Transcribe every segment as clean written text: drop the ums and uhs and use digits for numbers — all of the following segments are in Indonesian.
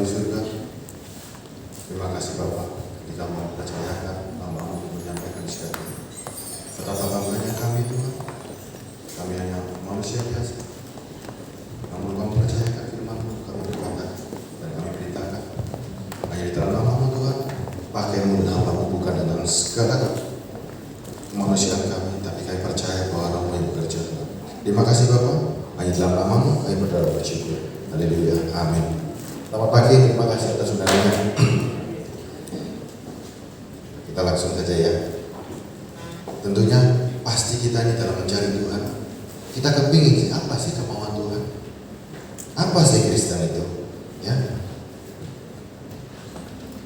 di surga, terima kasih Bapa, kita mau percayakan hamba-Mu menyampaikan syahadat ini. Betapa bangganya kami Tuhan, kami hanya manusia biasa, namun Kamu percayakan firman-Mu, Kamu berkata dan kami beritakan. Hanya di dalam nama-Mu Tuhan, pakai-Mu dan hamba-Mu bukan dalam segala kemanusiaan kami, tapi kami percaya bahwa Roh-Mu yang bekerja Tuhan. Terima kasih Bapa, hanya dalam nama-Mu kami berdoa bersyukur. Haleluya, amin. Selamat pagi, terima kasih atas undangannya. Kita langsung saja ya. Tentunya pasti kita ini dalam mencari Tuhan, kita kepingin sih, apa sih kemauan Tuhan? Apa sih Kristen itu? Ya.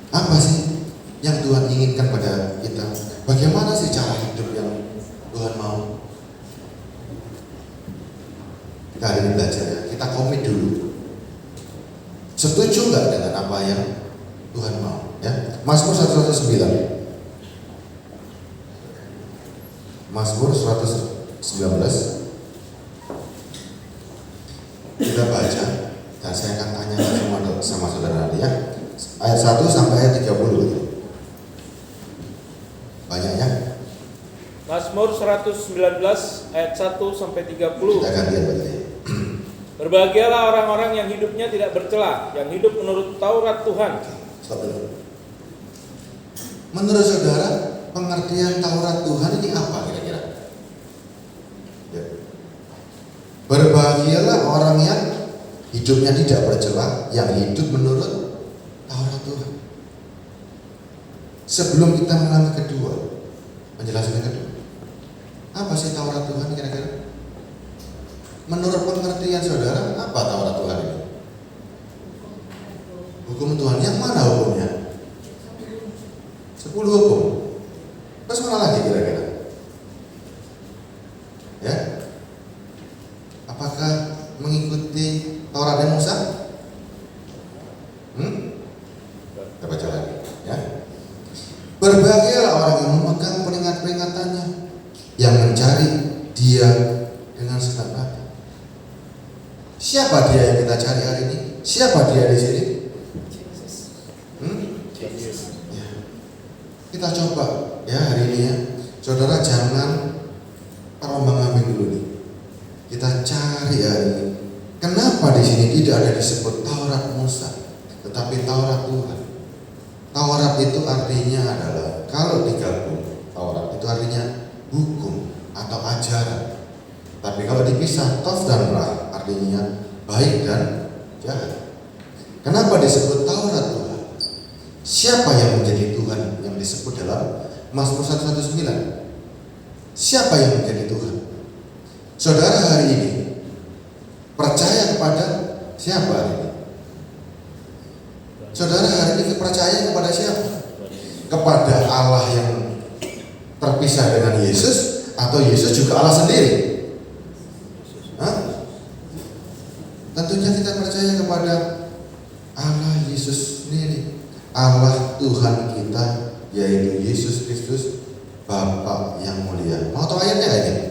Apa sih yang Tuhan inginkan pada kita? Bagaimana sih cara hidup yang Tuhan mau? Kita hari ini belajar ya, kita komit dulu. Setuju nggak dengan apa yang Tuhan mau? Ya, Mazmur 109. Mazmur 119. Kita baca dan saya akan tanya sama saudara nanti ya. Ayat 1 sampai ayat 30. Banyaknya. Mazmur 119 ayat 1 sampai 30. Kita gantian baca ya. Berbahagialah orang-orang yang hidupnya tidak bercela, yang hidup menurut Taurat Tuhan. Stop dulu. Menurut saudara, pengertian Taurat Tuhan ini apa kira-kira? Ya. Berbahagialah orang yang hidupnya tidak bercela, yang hidup menurut Taurat Tuhan. Sebelum kita mengalami kedua, menjelaskan kedua, apa sih Taurat Tuhan kira-kira? Menurut pengertian saudara, apa Taurat Tuhan ini? Hukum Tuhan, yang mana hukumnya? 10 hukum. Terus mana lagi kira-kira? Ya? Apakah mengikuti Taurat dan Musa? Kita baca lagi ya. Berbahagialah orang yang memegang peringatannya, yang mencari Dia dengan segenap hati. Siapa Dia yang kita cari hari ini? Siapa Dia di sini? Ya. Kita coba ya hari ini ya. Saudara jangan terombang-ambing dulu nih. Kita cari hari ini. Kenapa di sini tidak ada disebut Taurat Musa, tetapi Taurat Tuhan? Taurat itu artinya adalah, kalau digabung Taurat itu artinya hukum atau ajaran. Tapi kalau dipisah, Tov dan Ra artinya baik dan jahat. Kenapa disebut Taurat Tuhan? Siapa yang menjadi Tuhan yang disebut dalam Mazmur 119? Siapa yang menjadi Tuhan? Saudara hari ini percaya kepada siapa hari ini? Saudara hari ini percaya kepada siapa? Kepada Allah yang terpisah dengan Yesus, atau Yesus juga Allah sendiri? Tentunya kita percaya kepada Allah Yesus sendiri, Allah Tuhan kita, yaitu Yesus Kristus, Bapa yang mulia. Mau tahu ayatnya nggak ini?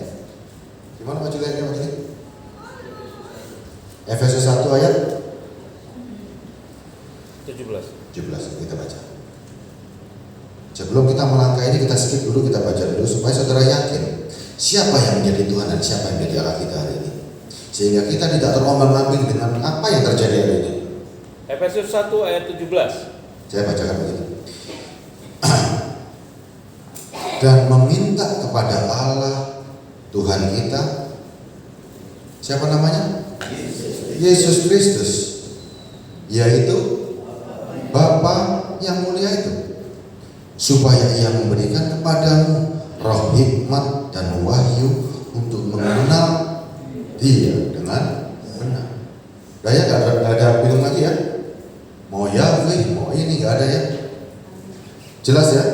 Gimana maju ayatnya begini? Efesus 1 ayat 17 kita baca. Sebelum kita melangkah ini, kita skip dulu, kita baca dulu supaya saudara yakin siapa yang menjadi Tuhan dan siapa yang menjadi Allah kita hari ini, sehingga kita tidak terombang-ambing dengan apa yang terjadi hari ini. Efesus 1 ayat 17. Saya bacakan begini. Dan meminta kepada Allah Tuhan kita, siapa namanya? Yesus Kristus, yaitu Bapa yang mulia itu, supaya Ia memberikan kepadamu roh hikmat dan wahyu untuk mengenal Dia dengan benar. Daya gak ada bingung lagi ya. Mau Yahweh, mau ini gak ada ya. Jelas ya.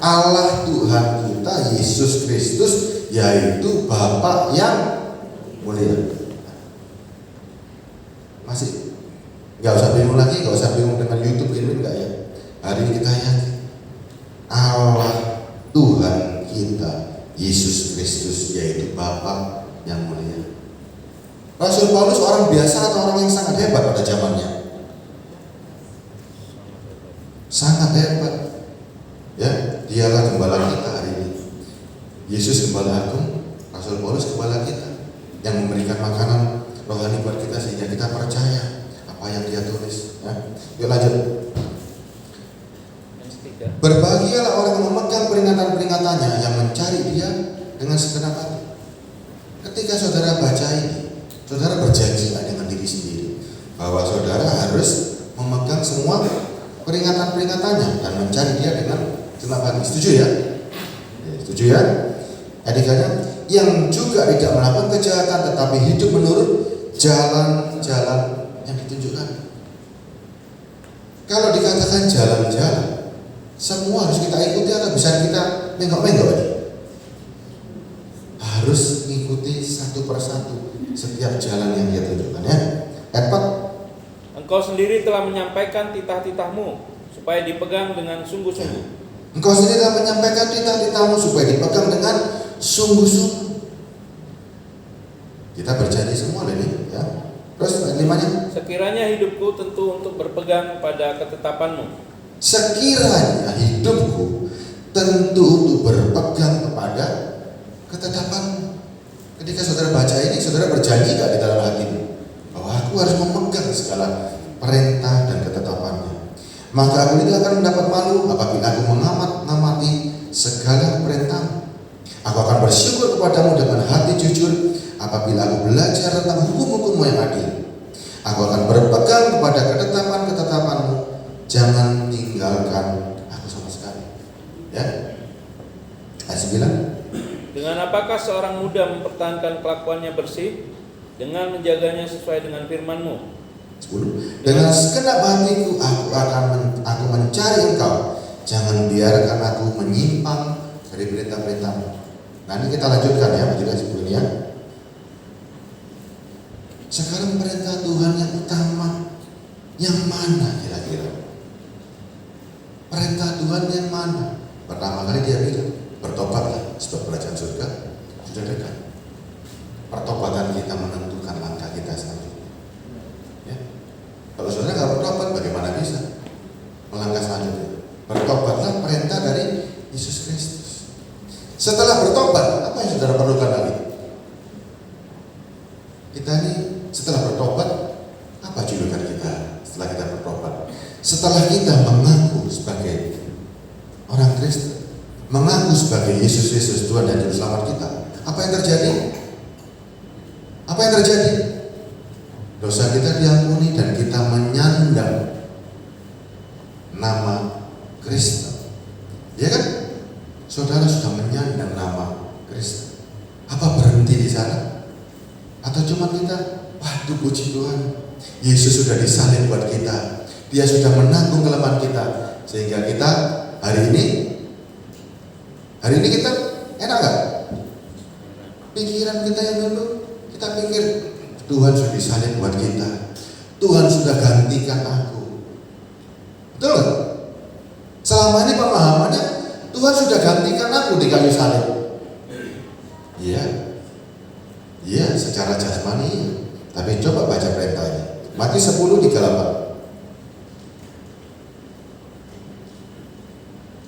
Allah Tuhan kita Yesus Kristus, yaitu Bapa yang mulia. Masih gak usah bingung lagi, gak usah bingung dengan YouTube ini, enggak ya. Hari ini kita yakin Allah Tuhan kita Yesus Kristus, yaitu Bapa yang mulia. Rasul Paulus orang biasa atau orang yang sangat hebat pada zamannya? Sangat hebat. Ya, dialah gembala kita hari ini. Yesus gembala agung, Rasul Paulus gembala kita yang memberikan makanan rohani buat kita sehingga kita percaya apa yang dia tulis. Ya. Yuk lanjut. Berbahagialah orang yang memegang peringatan-peringatannya, yang mencari dia dengan segenap hati. Ketika saudara baca ini, saudara berjanji dengan diri sendiri bahwa saudara harus memegang semua peringatan-peringatannya dan mencari dia dengan segenap hati. Setuju ya? Setuju ya? Adik-adik, yang juga tidak melakukan kejahatan tetapi hidup menurut jalan-jalan yang ditunjukkan. Kalau dikatakan jalan-jalan, semua harus kita ikuti atau bisa kita menggok-menggok ini? Harus mengikuti satu persatu setiap jalan yang dia tunjukkan ya. Ayat 4. Engkau sendiri telah menyampaikan titah-titahmu supaya dipegang dengan sungguh-sungguh. Engkau sendiri telah menyampaikan titah-titahmu supaya dipegang dengan sungguh-sungguh. Kita berjanji semua ini ya. Terus ayat 5-nya. Sekiranya hidupku tentu untuk berpegang pada ketetapanmu. Sekiranya hidupku tentu untuk berpegang kepada ketetapanmu. Ketika saudara baca ini, saudara berjanji gak di dalam hati bahwa aku harus memegang segala perintah dan ketetapannya. Maka aku tidak akan mendapat malu apabila aku mengamati segala perintah. Aku akan bersyukur kepadamu dengan hati jujur apabila aku belajar tentang hukum-hukummu yang adil. Aku akan berpegang kepada ketetapan-ketetapanmu. Jangan tinggalkan aku sama sekali. Ya. Ayat 9. Dengan apakah seorang muda mempertahankan kelakuannya bersih? Dengan menjaganya sesuai dengan firman-Mu. 10. Dengan segenap hatiku aku mencari engkau. Jangan biarkan aku menyimpang dari perintah-perintah-Mu. Nah ini kita lanjutkan ya majelis sebelumnya. Sekarang perintah Tuhan yang utama yang mana kira-kira? Perintah Tuhan yang mana? Pertama kali dia bilang, bertobatlah sebab kerajaan surga sudah dekat. Pertobatan kita menentukan langkah kita selanjutnya. Ya. Kalau saudara nggak bertobat, bagaimana bisa melangkah selanjutnya? Bertobatlah perintah dari Yesus Kristus. Setelah bertobat, apa yang saudara perlukan lagi? Kita ini setelah bertobat, apa julukan kita setelah kita bertobat? Setelah kita mengaku sebagai orang Kristen, mengaku sebagai Yesus Kristus Tuhan dan Juru Selamat kita, apa yang terjadi? Apa yang terjadi? Dosa kita diampuni dan kita menyandang nama Kristen. Ya kan? Saudara sudah menyandang nama Kristen. Apa berhenti di sana? Atau cuma kita, waduh puji Tuhan, Yesus sudah disalib buat kita. Dia sudah menanggung kelemahan kita sehingga kita hari ini kita enak gak? Pikiran kita yang dulu kita pikir Tuhan sudah disalib buat kita, Tuhan sudah gantikan aku. Betul gak? Selama ini pemahamannya Tuhan sudah gantikan aku di kayu salib. Iya, secara jasmani iya. Tapi coba baca perintahnya. Matius 10:38.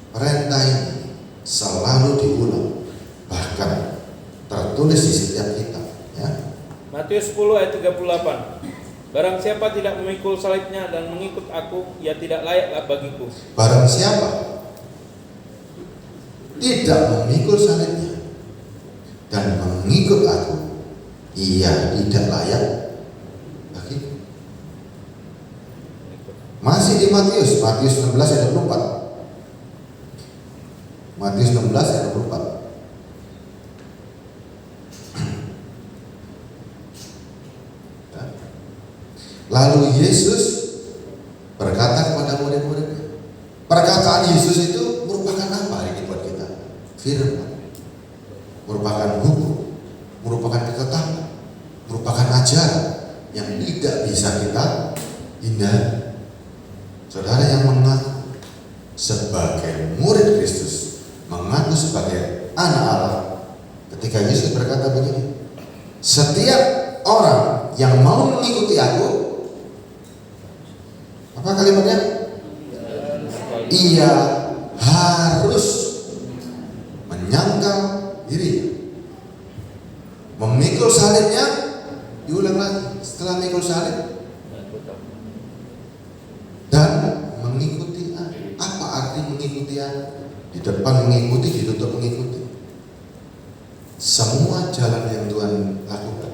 Perintah ini selalu diulang, bahkan tertulis di setiap kitab. Ya. Matius 10 ayat 38. Barang siapa tidak memikul salibnya dan mengikut aku, ia tidak layaklah bagiku. Barang siapa tidak memikul salibnya dan mengikut aku, ia tidak layak bagiku. Masih di Matius 16 ayat 24. Matius 16 ayat 24. Lalu Yesus berkata kepada murid-muridnya. Perkataan Yesus itu merupakan apa hari ini buat kita? Firman. Merupakan hukum, merupakan ketetapan, merupakan ajaran yang tidak bisa kita hindari. Saudara yang mengaku sebagai murid Kristus, mengaku sebagai anak Allah, ketika Yesus berkata begini, setiap orang yang mau mengikuti aku, apa kalimatnya? ia harus menyangkal diri, memikul salibnya. Diulang lagi, setelah memikul salib dan mengikuti aku. Apa arti mengikuti aku? Di depan mengikuti, di tutup mengikuti. Semua jalan yang Tuhan lakukan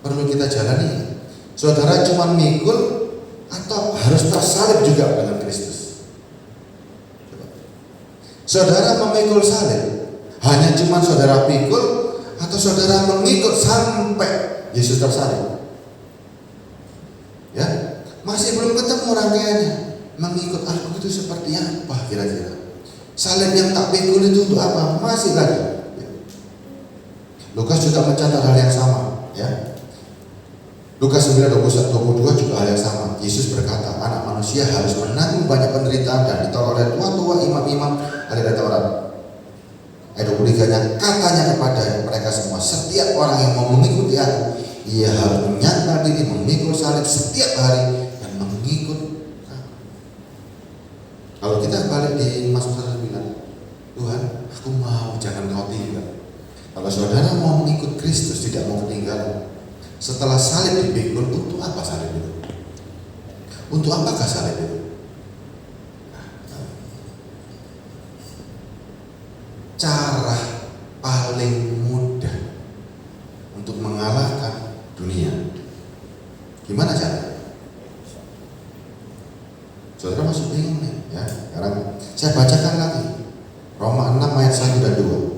perlu kita jalani. Saudara cuma mikul atau harus tersalib juga dengan Kristus? Saudara memikul salib hanya cuma saudara pikul atau saudara mengikut sampai Yesus tersalib? Ya, masih belum ketemu rangkaiannya. Mengikut aku itu seperti apa kira-kira? Salib yang tak pikul itu untuk apa? Masih lagi. Ya. Lukas juga mencatat hal yang sama. Ya. Lukas 9:21-22 juga hal yang sama. Yesus berkata, anak manusia harus menanggung banyak penderitaan dan ditolak oleh tua-tua, imam-imam, ahli Taurat. Ayat 23-nya, katanya kepada mereka semua, setiap orang yang mau mengikuti aku, ia harus menyangkal diri, memikul salib setiap hari dan mengikut aku. Kalau kita balik di Mazmur 109, Tuhan, aku mau, jangan kau tinggal. Kalau saudara mau mengikut Kristus, tidak mau ketinggalan. Setelah salib dipikul, untuk apa salib itu? Untuk apakah salib itu? Cara paling mudah untuk mengalahkan dunia. Gimana cara? Saudara masih bingung nih, ya? Sekarang saya bacakan lagi Roma 6 ayat 1 dan 2.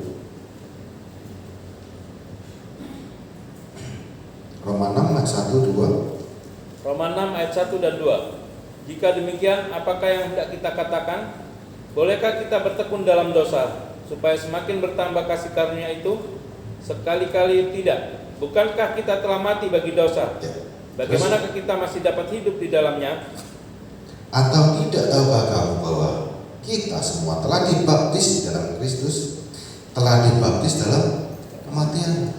Roma 6 ayat 1 2. Roma 6 ayat 1 dan 2. Jika demikian, apakah yang hendak kita katakan? Bolehkah kita bertekun dalam dosa supaya semakin bertambah kasih karunia itu? Sekali-kali tidak. Bukankah kita telah mati bagi dosa? Bagaimanakah kita masih dapat hidup di dalamnya? Atau tidak tahukah kamu bahwa kita semua telah dibaptis di dalam Kristus, telah dibaptis dalam kematian?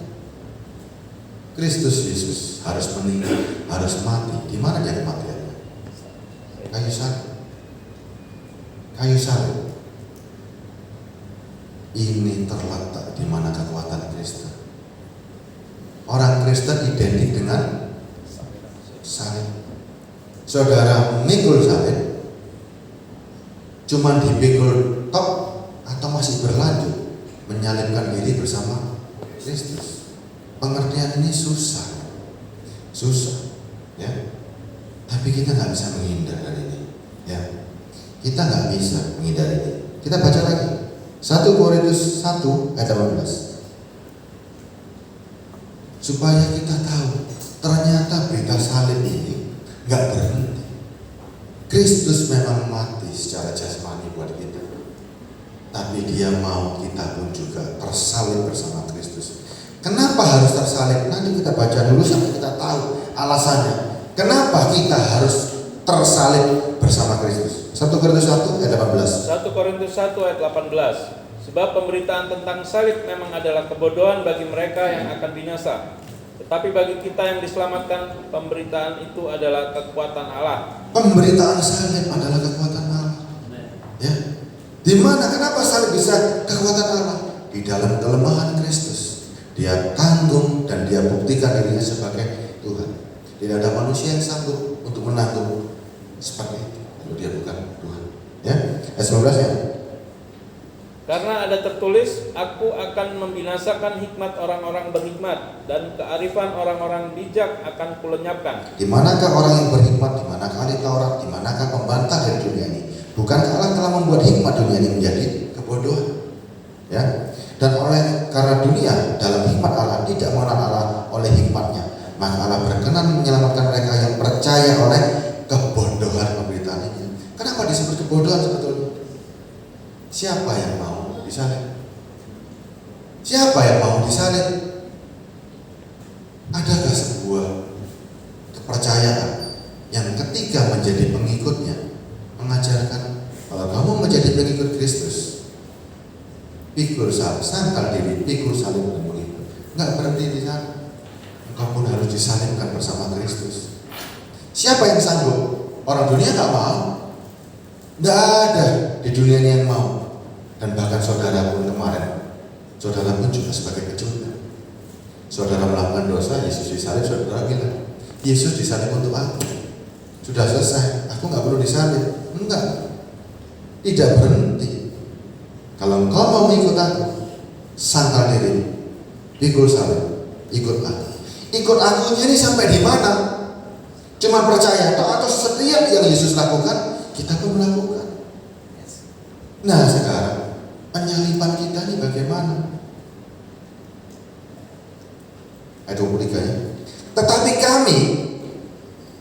Kristus Yesus harus meninggal, harus mati. Di mana dia kematiannya? Kayu salib. Kayu salib. Ini terletak di mana kekuatan Kristen. Orang Kristen identik dengan salib. Saudara memikul salib, cuman dipikul tok atau masih berlanjut menyalibkan diri bersama Kristus. Pengertian ini susah, ya. Tapi kita nggak bisa menghindar dari ini, ya. Kita nggak bisa menghindar ini. Kita baca lagi 1 Korintus 1 ayat 18. Supaya kita tahu ternyata berita salib ini nggak berhenti. Kristus memang mati secara jasmani buat kita, tapi Dia mau kita pun juga tersalib bersama Kristus. Kenapa harus tersalib? Nanti kita baca dulu sampai kita tahu alasannya. Kenapa kita harus tersalib bersama Kristus? 1 Korintus 1 ayat 18. 1 Korintus 1 ayat 18. Sebab pemberitaan tentang salib memang adalah kebodohan bagi mereka yang akan binasa. Tetapi bagi kita yang diselamatkan, pemberitaan itu adalah kekuatan Allah. Pemberitaan salib adalah kekuatan Allah. Ya. Di mana? Kenapa salib bisa kekuatan Allah? Di dalam kelemahan Kristus. Dia tanggung dan dia buktikan dirinya sebagai Tuhan. Tidak ada manusia yang sanggup untuk menanggung seperti itu. Lalu dia bukan Tuhan. Ya. Ayat 19 ya. Karena ada tertulis, aku akan membinasakan hikmat orang-orang berhikmat dan kearifan orang-orang bijak akan kulenyapkan. Di manakah orang yang berhikmat? Di manakah ahli Taurat? Di manakah pembantah dari dunia ini? Bukankah Allah telah membuat hikmat dunia ini menjadi kebodohan? Ya. Dan karena dunia dalam hikmat Allah tidak mengenal Allah oleh hikmatnya, maka Allah berkenan menyelamatkan mereka yang percaya oleh kebodohan pemberitaan ini. Kenapa disebut kebodohan sebetulnya? Siapa yang mau disalib? Siapa yang mau disalib? Adakah sebuah kepercayaan yang ketika menjadi pengikutnya mengajarkan kalau kamu menjadi pengikut Kristus, pikul salib, sangkal diri, pikul salib dan mengikut. Enggak berhenti di sana. Engkau pun harus disalibkan bersama Kristus. Siapa yang sanggup? Orang dunia enggak mau. Tidak ada di dunia ini yang mau. Dan bahkan saudara pun kemarin, saudara pun juga sebagai pecundang. Saudara melakukan dosa, Yesus disalib, saudara bilang, Yesus disalib untuk aku. Sudah selesai, aku nggak perlu disalib. Enggak, tidak berhenti. Kalau engkau mau ikut aku, sangkal diri, pikul salib, ikut aku. Ikut aku ini sampai di mana? Cuma percaya atau setiap yang Yesus lakukan, kita pun melakukan. Nah sekarang penyaliban kita ini bagaimana? Ayat 23 ya. Tetapi kami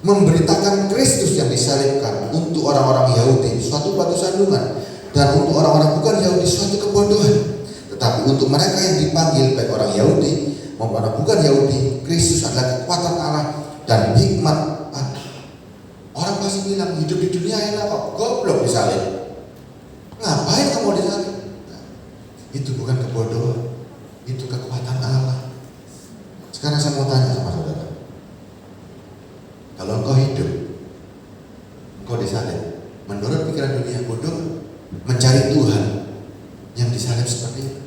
memberitakan Kristus yang disalibkan untuk orang-orang Yahudi suatu batu sandungan, dan untuk orang-orang bukan Yahudi suatu kebodohan. Tetapi untuk mereka yang dipanggil, baik orang Yahudi maupun orang bukan Yahudi, Kristus adalah kekuatan Allah dan hikmat Allah. Orang pasti bilang hidup di dunia enak kok, goblok disalib. Ngapain kamu disalib? Nah, itu bukan kebodohan, itu kekuatan Allah. Sekarang saya mau tanya sama saudara, kalau engkau hidup, engkau disalib, menurut pikiran dunia bodoh, mencari Tuhan yang disalib seperti itu,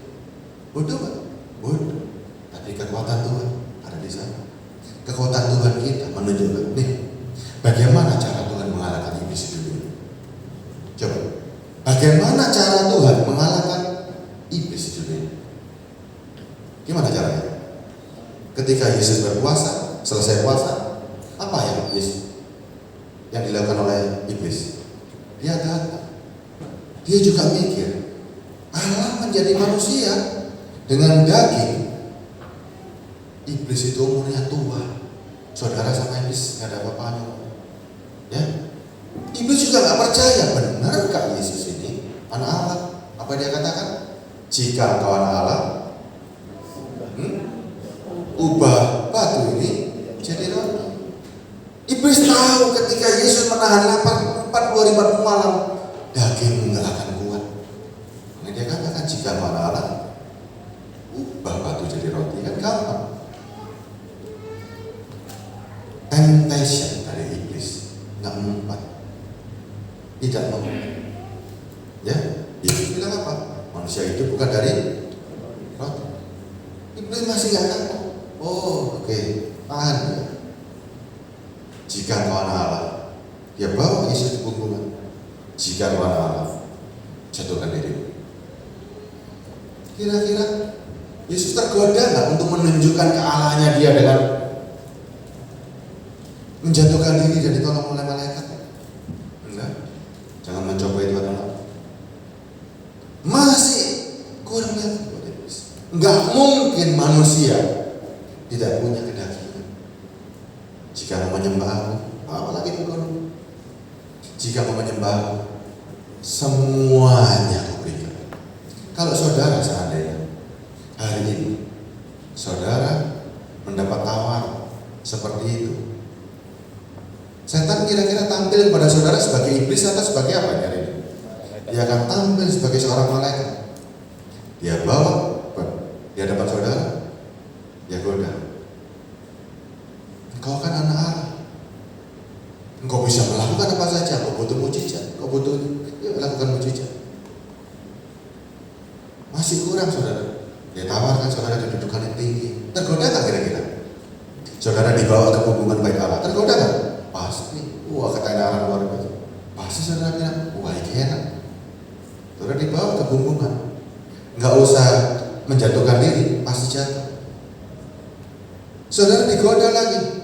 bodoh kan? Bodoh. Tapi kekuatan Tuhan ada di sana. Kekuatan Tuhan kita menunjukkan nih, bagaimana cara Tuhan mengalahkan iblis di dunia. Coba, bagaimana cara Tuhan mengalahkan iblis di dunia? Gimana caranya? Ketika Yesus berpuasa, selesai puasa, apa yang dilakukan oleh iblis? Dia datang. Dia juga mikir, Allah menjadi manusia dengan daging. Iblis itu umurnya tua. Saudara sama iblis nggak ada apa-apanya. Ya, iblis juga nggak percaya. Benar kak Yesus ini anak Allah? Apa dia katakan? Jika engkau anak Allah, ubah batu ini jadi roti. Iblis tahu ketika Yesus menahan lapar 40 hari 40 malam, dagingmu nggak akan kuat. Nah, dia katakan jika engkau anak Allah, ubah batu jadi roti. Kan gampang. Temptation dari iblis nggak mempan, tidak mau. Ya, Yesus bilang apa? Manusia itu bukan dari roti. Iblis masih nggak tahu. Oh, oke, tahan ya. Jika engkau anak Allah, dia bawa Yesus di punggungan. Jika engkau anak Allah, jatuhkan diri. Kira-kira Yesus tergoda nggak untuk menunjukkan kealahannya dia dengan menjatuhkan diri dan ditolong oleh malaikat? Enggak. Jangan mencoba itu adalah masih kurang lagi buat iblis. Enggak mungkin manusia tidak punya kedagingan. Jika mau menyembah aku, apalagi engkau. Jika mau menyembah aku, semuanya aku berikan. Kalau saudara seandainya hari ini saudara mendapat tawar seperti itu, setan kira-kira tampil kepada saudara sebagai iblis atau sebagai apa hari ini? Dia akan tampil sebagai seorang malaikat. Dia bawa di hadapan saudara, dia goda. Engkau kan anak Allah, engkau bisa melakukan apa saja. Engkau butuh mujizat, engkau butuh lakukan mujizat. Masih kurang saudara. Dia tawarkan saudara kedudukan yang tinggi. Tergoda nggak kira-kira? Saudara dibawa ke hubungan baik Allah, tergoda nggak? Pasti. Wah, ketenaran luar biasa. Pasti saudara bilang, wah ini enak. Saudara dibawa ke hubungan, nggak usah menjatuhkan diri, pasti jatuh. Saudara digoda lagi.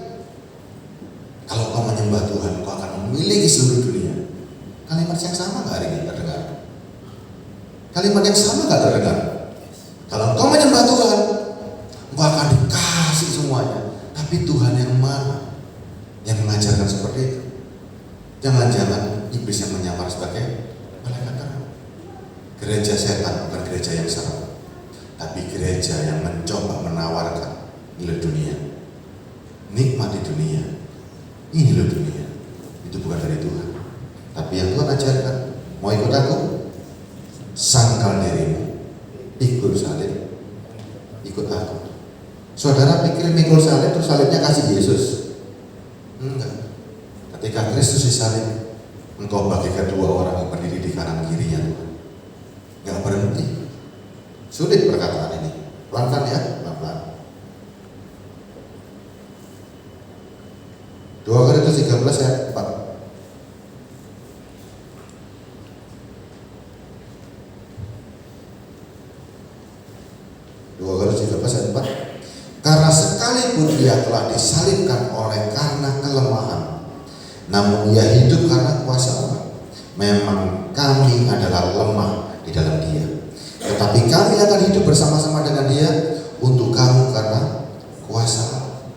Kalau kau menyembah Tuhan, kau akan memiliki seluruh dunia. Kalimat yang sama nggak hari ini terdengar? Kalimat yang sama nggak terdengar? Kalau kau menyembah Tuhan, kau akan dikasih semuanya. Tapi Tuhan yang mana yang mengajarkan seperti itu? Jangan-jangan iblis yang menyamar sebagai malaikat terang. Gereja setan bukan gereja yang serem, tapi gereja yang mencoba menawarkan nilai dunia, nikmati dunia. Ini loh dunia, itu bukan dari Tuhan. Tapi yang Tuhan ajarkan, mau ikut aku, sangkal dirimu, pikul salib, ikut aku. Saudara pikir mikul salib terus salibnya kasih Yesus? Enggak. Ketika Kristus disalib, Engkau bagikan dua orang yang berdiri di kanan kirinya Tuhan. Gak berhenti. Sulit perkataan ini. Pelan-pelan ya, pelan-pelan. 2 Korintus 13 ayat 4. 2 Korintus 13 ayat 4. Karena sekalipun ia telah disalibkan oleh karena kelemahan, namun ia hidup karena kuasa Allah. Memang kami adalah lemah di dalam dia, tetapi kami akan hidup bersama-sama dengan dia untuk kamu karena kuasa Allah.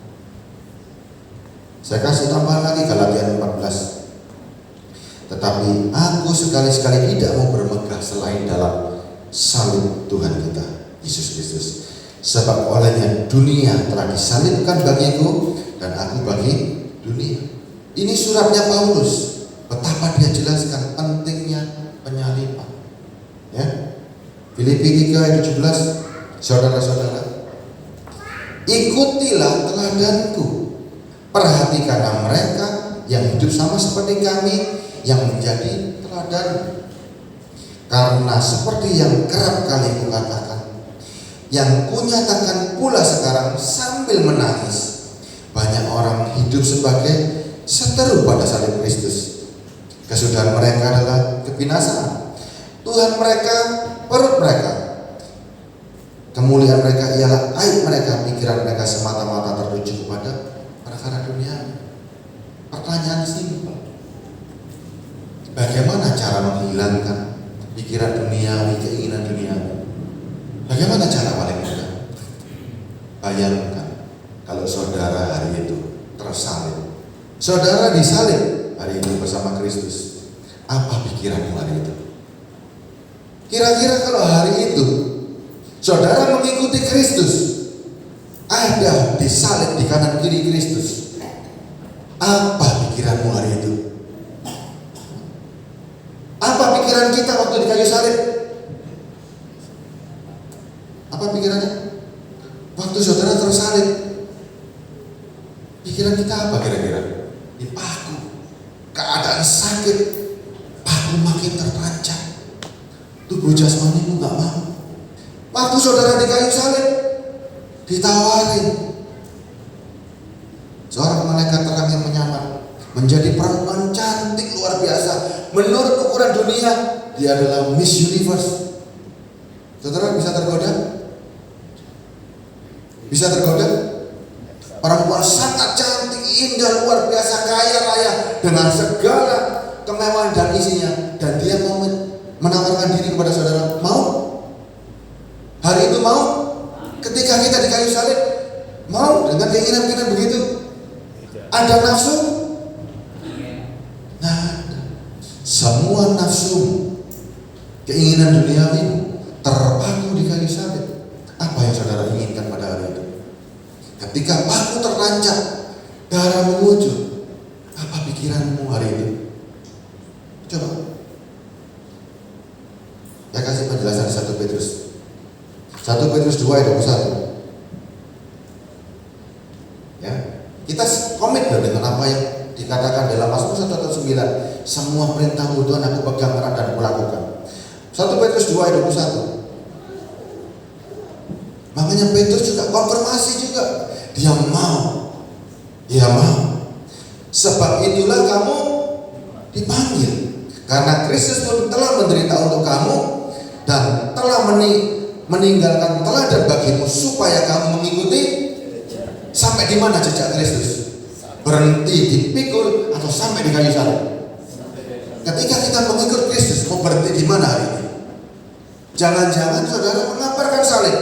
Saya kasih tambahan lagi Galatia 14. Tetapi aku sekali-sekali tidak mau bermegah selain dalam salib Tuhan kita Yesus Kristus. Sebab olehnya dunia telah disalibkan bagiku dan aku bagi dunia. Ini suratnya Paulus. Betapa dia jelaskan pentingnya penyaliban. Ya. Filipi 3 ayat 17. Saudara-saudara, ikutilah teladanku. Perhatikanlah mereka yang hidup sama seperti kami, yang menjadi teladan. Karena seperti yang kerap kali kukatakan, yang kunyatakan pula sekarang sambil menangis, banyak orang hidup sebagai seteru pada salib Kristus. Kesudahan mereka adalah kebinasaan. Tuhan mereka perut mereka. Kemuliaan mereka ialah aib mereka. Pikiran mereka semata-mata tertuju kepada perkara dunia. Pertanyaan simpel. Bagaimana cara menghilangkan pikiran duniawi, keinginan duniawi? Bagaimana cara paling mudah? Bayangkan kalau saudara hari itu tersalib. Saudara disalib hari ini bersama Kristus. Apa pikiranmu hari itu? Kira-kira kalau hari itu saudara mengikuti Kristus, ada disalib di kanan kiri Kristus, apa pikiranmu hari itu? Apa pikiran kita waktu di kayu salib? Apa pikirannya? Waktu saudara tersalib, pikiran kita apa kira-kira? Dipaku, keadaan sakit, paku makin tertancap, tubuh jasmanimu gak mau. Waktu saudara di kayu salib, ditawarin seorang malaikat terang yang menyamar, menjadi perempuan cantik luar biasa. Menurut ukuran dunia, dia adalah Miss Universe. Saudara bisa tergoda? Bisa tergoda? Perempuan sangat cantik, indah, luar biasa, kaya raya, dengan segala kemewahan dan isinya. Dan dia mau menawarkan diri kepada saudara. Mau? Hari itu mau? Ketika kita di kayu salib, mau dengan keinginan kita begitu? Ada nafsu? Nah, semua nafsu, keinginan duniawi terpaku di kayu salib. Apa yang saudara inginkan pada hari itu? Ketika paku tertancap, darah mengucur, apa pikiranmu hari itu? Coba. Saya kasih penjelasan 1 Petrus 2 ayat 21. Ya, kita komit dengan apa yang dikatakan dalam Mazmur 1:9. Semua perintah-Mu Tuhan aku pegang erat dan kulakukan. 1 Petrus 2 ayat 21. Makanya Petrus juga konfirmasi juga. Dia mau. Sebab itulah kamu dipanggil. Karena Kristus pun telah menderita untuk kamu dan telah meninggalkan teladan bagimu supaya kamu mengikuti. Sampai di mana jejak Kristus? Berhenti dipikul atau sampai di kayu salib? Ketika kita mengikut Kristus, mau berhenti di mana hari ini? Jangan-jangan saudara mengabarkan salib,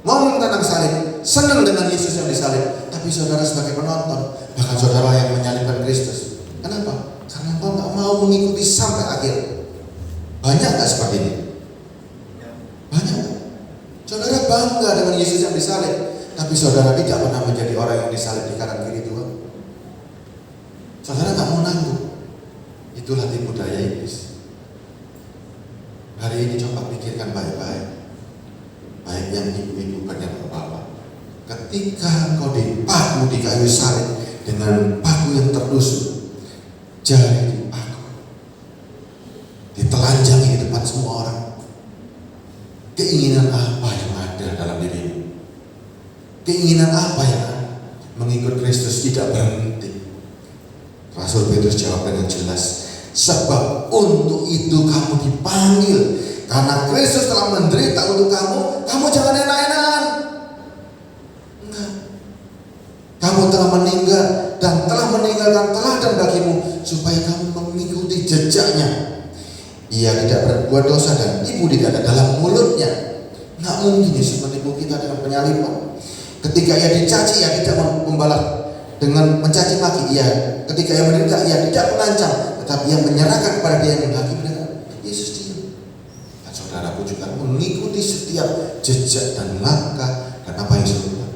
ngomong tentang salib, senang dengan Yesus yang disalib, tapi saudara sebagai penonton, bahkan saudara yang menyalibkan Kristus. Kenapa? Karena engkau tak mau mengikuti sampai akhir. Banyak gak seperti ini? Banyak. Saudara bangga dengan Yesus yang disalib, tapi saudara tidak pernah menjadi orang yang disalib di kanan kiri Tuhan. Saudara gak mau nanggung. Itulah tipu daya iblis. Hari ini coba pikirkan baik-baik. Baik yang ibu-ibu dan yang bapak. Ketika engkau dipaku di kayu salib dengan paku yang tertusuk, jari dipaku, semua orang. Keinginan apa yang ada dalam dirimu? Keinginan apa yang ada? Mengikut Kristus tidak berhenti. Rasul Petrus jawab dengan jelas, sebab untuk itu kamu dipanggil, karena Kristus telah menderita untuk kamu. Kamu jangan enak-enakan. Enggak. Kamu telah meninggal dan telah meninggalkan teladan bagimu, supaya kamu mengikuti jejaknya. Ia tidak berbuat dosa dan ibu tidak ada dalam mulutnya. Nggak mungkin Yesus menipu kita dengan penyaliban. Ketika ia dicaci, ia tidak membalas dengan mencaci maki. Ketika ia menderita, ia tidak mengancam, tetapi ia menyerahkan kepada dia yang menghakimi dengan Yesus diam. Dan saudaraku juga mengikuti setiap jejak dan langkah dan apa yang Yesus lakukan.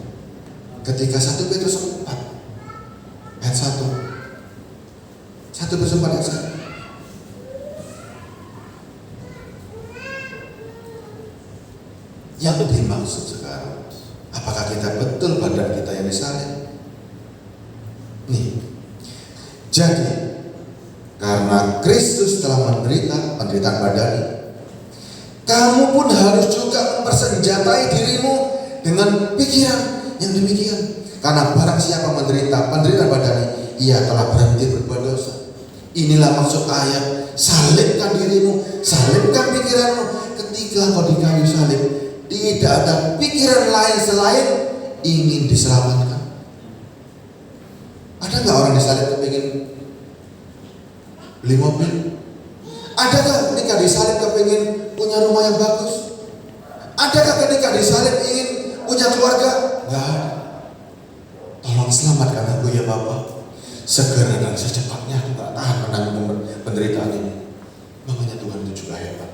Ketika 1 Petrus 4 ayat 1 Petrus 4 ayat 1, yang dimaksud sekarang, apakah kita betul badan kita yang disalib? Nih, jadi karena Kristus telah menderita penderitaan badani, kamu pun harus juga mempersenjatai dirimu dengan pikiran yang demikian. Karena barang siapa menderita penderitaan badani, ia telah berhenti berbuat dosa. Inilah maksud ayat, salibkan dirimu, salibkan pikiranmu. Ketika kau di kayu salib, tidak ada pikiran lain selain ingin diselamatkan. Ada nggak orang disalib kepingin beli mobil? Adakah ketika disalib kepingin punya rumah yang bagus? Adakah ketika disalib ingin punya keluarga? Nggak ada. Tolong selamatkan aku ya Bapak. Segera dan secepatnya, aku nggak tahan menanggung penderitaan ini. Makanya Tuhan itu juga hebat.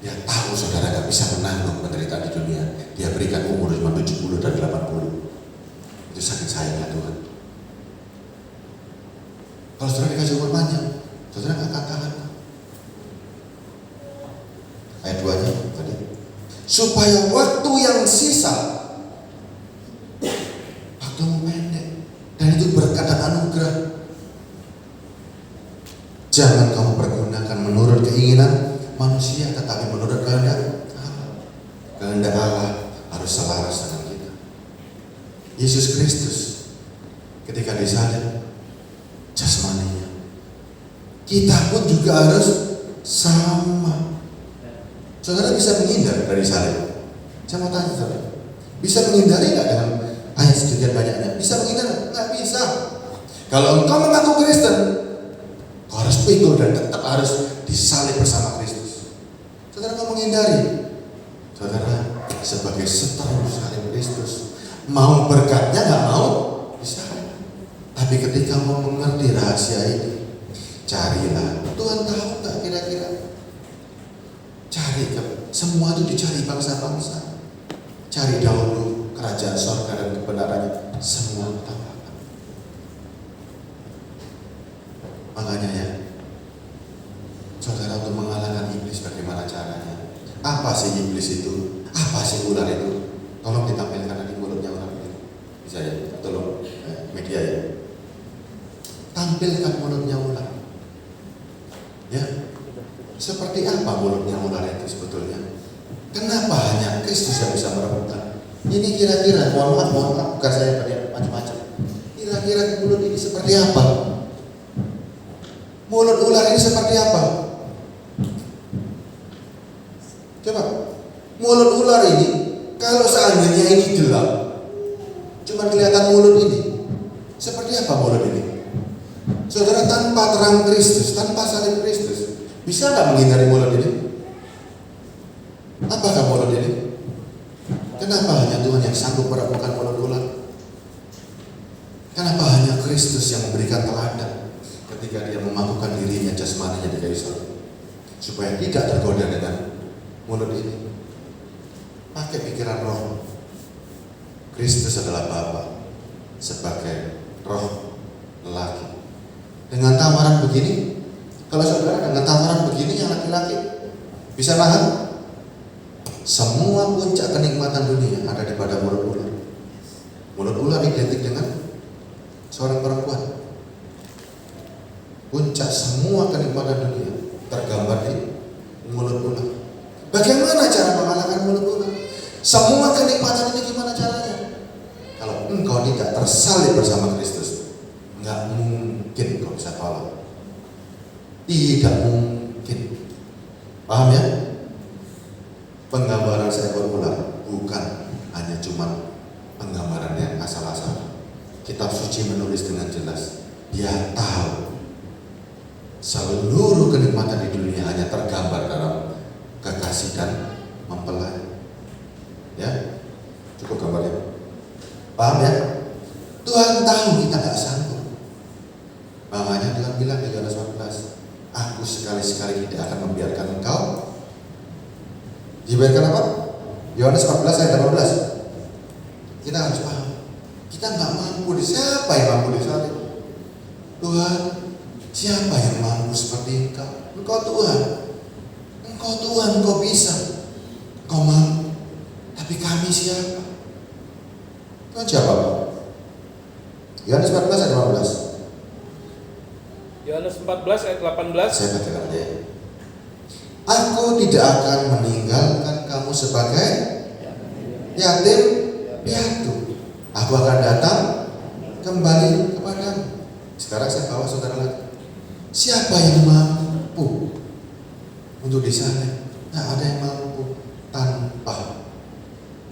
Dia tahu saudara gak bisa menanggung penderitaan di dunia. Dia berikan umur cuma 70 dan 80. Itu saking sayangnya Tuhan. Kalau saudara dikasih umur panjang, saudara gak akan tahan. Ayat 2-nya tadi, supaya waktu yang sisa, waktumu pendek, dan itu berkat dan anugerah. Jangan kamu pergunakan menurut keinginan manusia, tetapi menurut kehendak Allah. Kehendak Allah harus selaras dengan kita. Yesus Kristus ketika disalib jasmaninya, kita pun juga harus sama. Saudara bisa menghindar dari salib? Saya mau tanya saudara, bisa menghindari nggak dengan ayat sedikit banyaknya? Bisa menghindar? Nggak bisa. Kalau engkau mengaku Kristen, kau harus pikul dan tetap harus disalib bersama Kristus. Saudara mau menghindari? Saudara sebagai seterus salib Kristus, mau berkatnya nggak mau disalib. Tapi ketika mau mengerti rahasia ini, carilah. Tuhan tahu nggak kira-kira? Cari, semua itu dicari bangsa-bangsa. Cari dahulu kerajaan surga dan kebenarannya, semua tambahkan. Makanya ya, saudara, untuk mengalahkan iblis bagaimana caranya? Apa sih iblis itu? Apa sih ular itu? Tolong ditampilkan nanti mulutnya ular itu. Bisa ya? Tolong media ya. Tampilkan mulutnya ular. Ya. Seperti apa mulutnya ular itu sebetulnya? Kenapa hanya Kristus yang bisa merebutkan? Ini kira-kira, mohon maaf, bukan saya pada macam-macam. Kira-kira mulut ini seperti apa? Mulut ular ini seperti apa? Coba, mulut ular ini, kalau seandainya ini gelap, cuma kelihatan mulut ini, seperti apa mulut ini? Saudara, tanpa terang Kristus, tanpa salib Kristus, bisa nggak menghindari mulut ini? Apakah mulut ini? Kenapa hanya Tuhan yang sanggup merampungkan mulut ular? Kenapa hanya Kristus yang memberikan teladan ketika dia memakukan dirinya jasmaninya di kayu salib, supaya tidak tergoda dengan mulut ini? Pakai pikiran roh. Kristus adalah Bapa sebagai roh lelaki. Dengan tawaran begini, kalau saudara dengan tawaran begini yang laki-laki bisa nahan? Semua puncak kenikmatan dunia ada di pada mulut ular. Mulut ular identik dengan seorang perempuan. Puncak semua kenikmatan dunia tergambar di mulut ular. Bagaimana cara mengalahkan mulut ular? Semua kenikmatan ini gimana caranya? Kalau engkau tidak tersalib bersama Kristus, nggak mungkin kau bisa tolong. Tidak mungkin. Paham ya? Penggambaran seekor ular bukan hanya cuma penggambaran yang asal-asal. Kitab suci menulis dengan jelas. Dia tahu seluruh kenikmatan di dunia hanya tergambar dalam kekasih dan mempelai. Ya, cukup gambarnya. Paham ya? Tuhan tahu kita nggak sanggup. Makanya Tuhan bilang di Yohanes 14, aku sekali-sekali tidak akan membiarkan engkau. Dibiarkan apa? Yohanes 14 ayat 18. Kita harus paham. Kita nggak mampu. Siapa yang mampu disalib? Tuhan. Siapa yang mampu seperti engkau? Engkau Tuhan. Engkau Tuhan, engkau bisa. Engkau mampu. Tapi kami siapa? Tuhan siapa? Yohanes 14 ayat 18. Yohanes 14 ayat 18. Saya bacakan aja. Aku tidak akan meninggalkan kamu sebagai yatim piatu. Aku akan datang kembali kepadamu. Sekarang saya bawa saudara lagi. Siapa yang mampu untuk disalib? Tidak ada yang mampu tanpa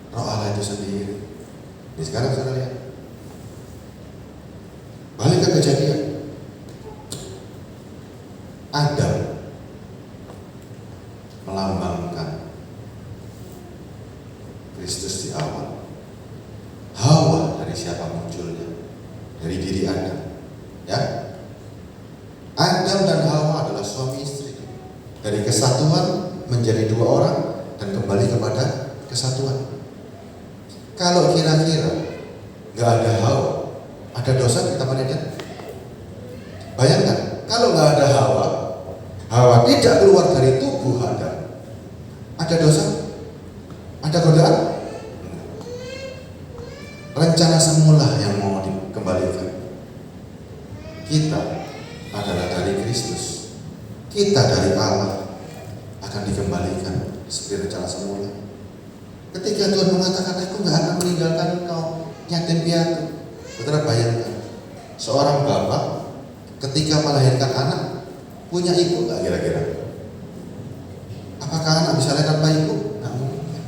Roh Allah itu sendiri. Jadi sekarang saudara lihat. Balik ke Kejadian. Adam melambangkan Kristus di awal. Hawa dari siapa munculnya? Dari diri Adam. Ya. Adam dan Hawa adalah suami istri. Dari kesatuan menjadi dua orang dan kembali kepada kesatuan. Kalau kira-kira nggak ada Hawa, ada dosa kita mana? Bayangkan, kalau nggak ada Hawa, Hawa tidak keluar dari tubuh Adam, ada dosa? Ada godaan? Rencana semula yang mau dikembalikan. Kita adalah dari Kristus. Kita dari Allah akan dikembalikan seperti rencana semula. Ketika Tuhan mengatakan, aku nggak akan meninggalkan engkau yatim piatu. Saudara bayangkan, seorang bapak ketika melahirkan anak punya ibu nggak kira-kira? Apakah anak bisa lahir tanpa ibu? Nggak mungkin.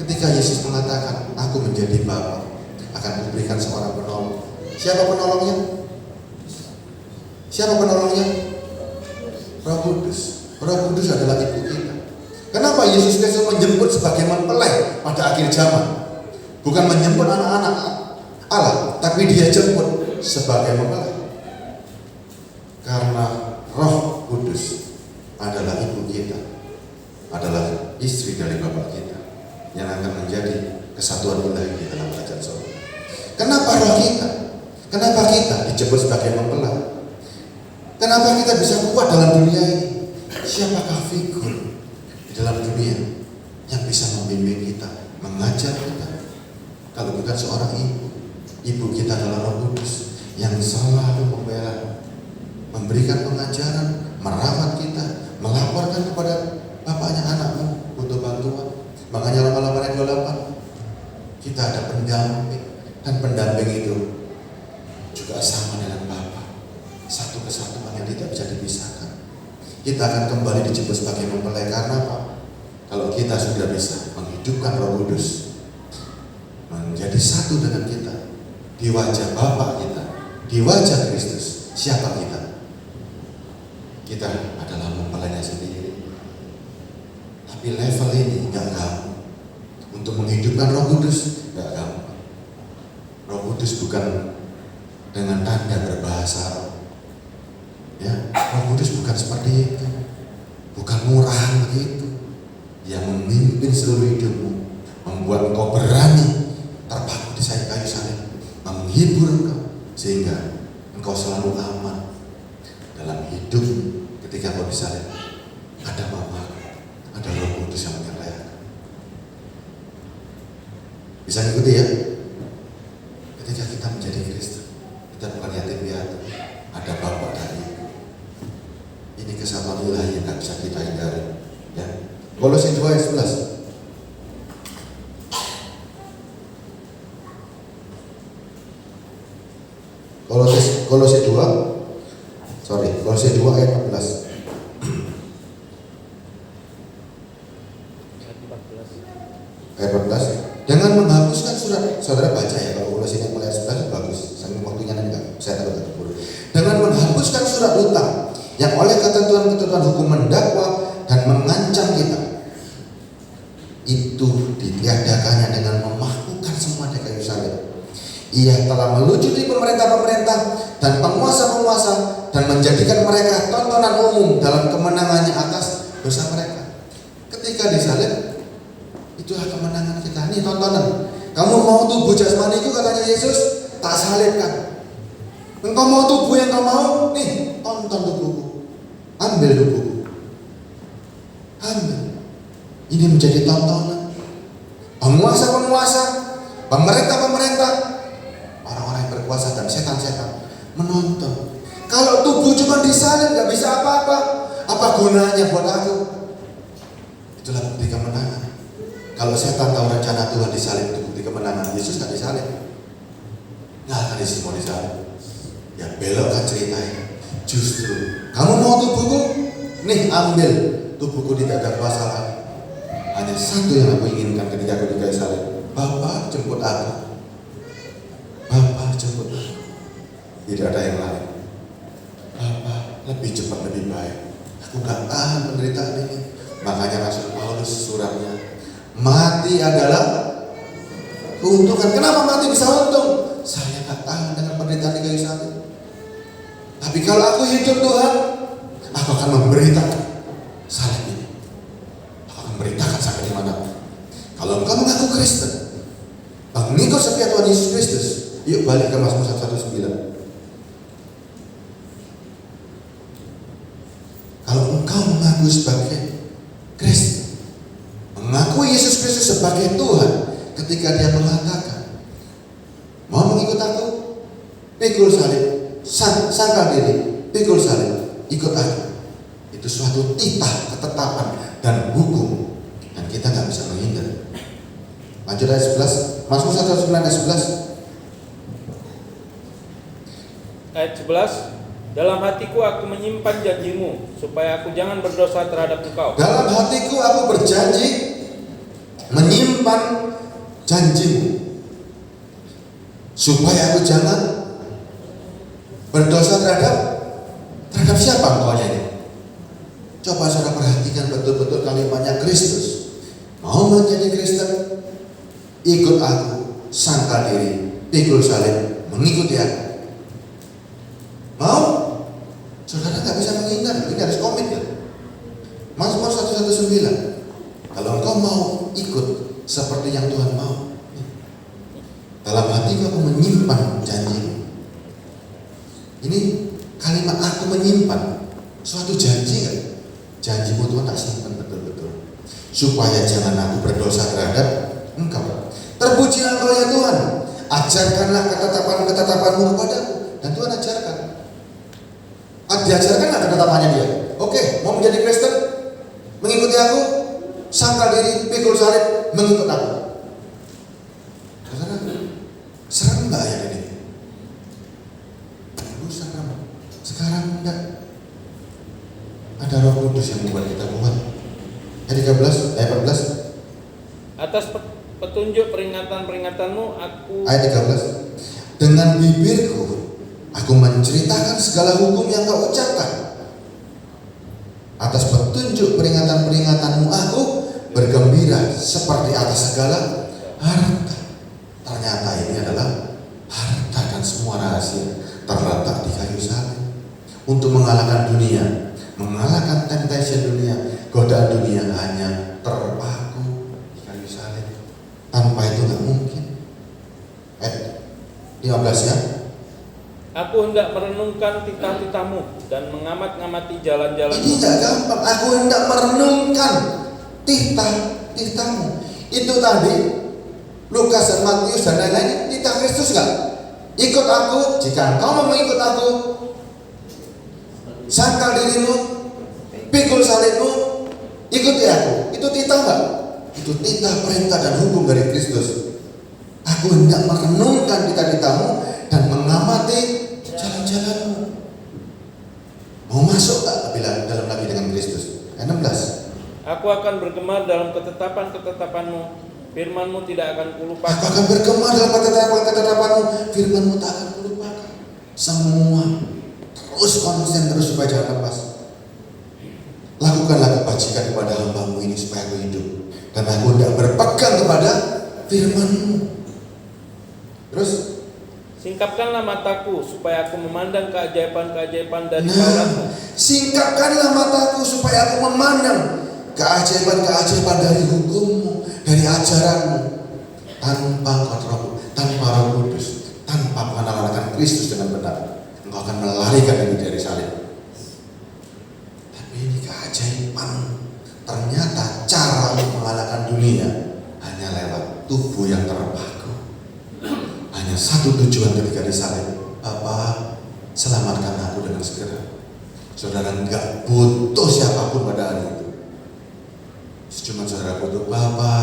Ketika Yesus mengatakan, aku menjadi Bapa, akan memberikan seorang penolong. Siapa penolongnya? Siapa penolongnya? Roh Kudus. Roh Kudus adalah ibu kita. Kenapa Yesus Kristus menjemput sebagai mempelai pada akhir zaman? Bukan menjemput anak-anak Allah, tapi dia jemput sebagai mempelai. Karena Roh Kudus adalah ibu kita, adalah istri dari Bapak kita, yang akan menjadi kesatuan ilahi di dalam kerajaan surga. Kenapa roh kita? Kenapa kita dijemput sebagai mempelai? Kenapa kita bisa kuat dalam dunia ini? Siapakah figur di dalam dunia yang bisa membimbing kita, mengajar kita? Kalau bukan seorang ibu. Ibu kita adalah Roh Kudus yang selalu membela, memberikan pengajaran, merawat kita, melaporkan kepada bapaknya, anakmu butuh bantuan. Makanya lama-lama ayat 28 kita ada pendamping, dan pendamping itu juga sama dengan Bapa, satu kesatuan yang tidak bisa dipisahkan. Kita akan kembali dijemput sebagai mempelai karena apa? Kalau kita sudah bisa menghidupkan Roh Kudus menjadi satu dengan kita di wajah Bapa kita, di wajah Kristus. Siapa kita? Kita adalah mempelainya sendiri. Tapi level ini gak gampang. Untuk menghidupkan Roh Kudus gak gampang. Roh Kudus bukan dengan tanda berbahasa roh. Ya, Roh Kudus bukan seperti itu. Bukan murahan begitu. Yang memimpin seluruh hidupmu, membuat engkau berani terpaku di kayu salib, menghibur engkau sehingga engkau selalu aman dalam hidup. Ketika engkau disalib, ada Bapa, ada Roh Kudus yang menyertai. Bisa ngikuti ya? Ketika kita menjadi Kristen, kita bukan yatim piatu, ada Bapa dan Ibu. Ini kesatuan ilahi yang gak bisa kita hindari. Ya. Kolose 2 ayat 11. Kolose 2 ayat 14. Ayat 14. Dengan menghapuskan surat, saudara baca ya, kalau Kolose yang mulai ayat 11 bagus. Sambil waktunya nanti saya takut terburu. Dengan menghapuskan surat hutang yang oleh ketentuan-ketentuan hukum mendakwa dan mengancam kita, itu ditiadakannya dengan memahkukan semua di kayu salib. Ia telah melucuti pemerintah-pemerintah dan penguasa-penguasa dan menjadikan mereka tontonan umum dalam kemenangannya atas dosa mereka. Ketika disalib, itulah kemenangan kita. Ini tontonan. Kamu mau tubuh jasmaniku, katanya Yesus, tak salibkan. Engkau mau tubuh yang kau mau, nih tonton tubuhku, ambil tubuhku, ambil. Ini menjadi tontonan. Penguasa-penguasa, pemerintah-pemerintah, orang-orang yang berkuasa dan setan-setan menonton. Kalau tubuh cuma disalib gak bisa apa-apa, apa gunanya buat aku? Itulah bukti kemenangan. Kalau setan tahu rencana Tuhan disalib itu bukti kemenangan, Yesus gak disalib. Nggak akan mau disalib. Ya belokkan ceritanya. Justru kamu mau tubuhku? Nih ambil. Tubuhku tidak ada kuasa lagi. Hanya satu yang aku inginkan ketika aku di kayu salib. Bapa jemput aku. Bapa jemput aku. Tidak ada yang lain. Bapa lebih cepat lebih baik. Aku gak tahan penderitaan ini. Makanya Rasul Paulus suratnya, mati adalah keuntungan. Kenapa mati bisa untung? Saya gak tahan dengan penderitaan di kayu salib. Tapi kalau aku hidup Tuhan, aku akan memberitakan salib ini. Aku akan memberitakan sampai di mana. Kalau engkau mengaku Kristen, mengikut setia Tuhan Yesus Kristus, yuk balik ke Mazmur 119. Kalau engkau mengaku sebagai Kristen, mengaku Yesus Kristus sebagai Tuhan, ketika Dia mengatakan, mau mengikut aku, pikul salib. Sangkal diri, pikul salib, ikut aku. Itu suatu titah, ketetapan dan hukum, dan kita gak bisa menghindar. Lanjut ayat 11, Mazmur 119 ayat 11. Ayat 11. Dalam hatiku aku menyimpan janjimu, supaya aku jangan berdosa terhadap engkau. Dalam hatiku aku berjanji menyimpan janjimu, supaya aku jangan berdosa terhadap siapa engkaunya ini? Coba saudara perhatikan betul-betul kalimatnya Kristus. Mau menjadi Kristen, ikut aku, sangkal diri, pikul salib, mengikuti aku. Mau? Saudara gak bisa menghindar, ini harus komit ya. Mazmur 119. Kalau engkau mau ikut seperti yang Tuhan mau, dalam hatiku aku menyimpan janji. Ini kalimat aku menyimpan suatu janji kan? Janjimu Tuhan tak simpan betul-betul, supaya jangan aku berdosa terhadap engkau. Terpujilah engkau ya Tuhan, ajarkanlah ketetapan-ketetapanmu kepadaku. Dan Tuhan ajarkan. Diajarkan nggak ketetapannya Dia? Oke, mau menjadi Kristen, mengikuti aku, sangkal diri, pikul salib, mengikut aku. Saudara, serem nggak ayat ini? Sekarang enggak. Ada Roh Kudus yang membuat kita kuat. Ayat 13, ayat 14. Atas petunjuk peringatan-peringatanmu aku. Ayat 13. Dengan bibirku aku menceritakan segala hukum yang kau ucapkan. Atas petunjuk peringatan-peringatanmu aku bergembira seperti atas segala harta. Ternyata ini adalah harta dan semua rahasia terletak di kayu salib. Untuk mengalahkan dunia, mengalahkan temptation dunia, godaan dunia, hanya terpaku di kayu salib. Tanpa itu gak mungkin. 15 ya. Aku hendak merenungkan titah-titahmu dan mengamat-ngamati jalan-jalan. Ini gak gampang. Aku hendak merenungkan titah-titahmu. Itu tadi Lukas dan Matius dan lain-lain, titah Kristus gak? Ikut aku, jika engkau mau mengikut aku, sangkal dirimu, pikul salibmu, ikuti aku. Itu titah enggak? Itu titah, perintah dan hukum dari Kristus. Aku hendak merenungkan titah-titahmu dan mengamati jalan-jalanmu. Mau masuk tak dalam lagi dengan Kristus? Ayat 16. Aku akan bergema dalam ketetapan-ketetapanmu, firman-Mu tidak akan kulupakan. Aku akan bergema dalam ketetapan-ketetapanmu, firman-Mu tak akan kulupakan. Semua terus konsen, terus supaya jangan lepas. Lakukanlah kebajikan kepada hamba-Mu ini supaya aku hidup, dan aku hendak berpegang kepada firman-Mu. Terus, singkapkanlah mataku supaya aku memandang keajaiban-keajaiban dari Taurat-Mu. Singkapkanlah mataku supaya aku memandang keajaiban-keajaiban dari hukum-Mu, dari ajaran-Mu. Tanpa Roh Kudus, tanpa pengenalan akan Kristus dengan benar, engkau akan melarikan diri dari salib. Tapi ini keajaiban. Ternyata cara untuk mengalahkan dunia hanya lewat tubuh yang terpaku. Hanya satu tujuan ketika disalib, Bapa, selamatkan aku dengan segera. Saudara enggak butuh siapapun pada hari itu. Cuma saudara butuh, Bapa,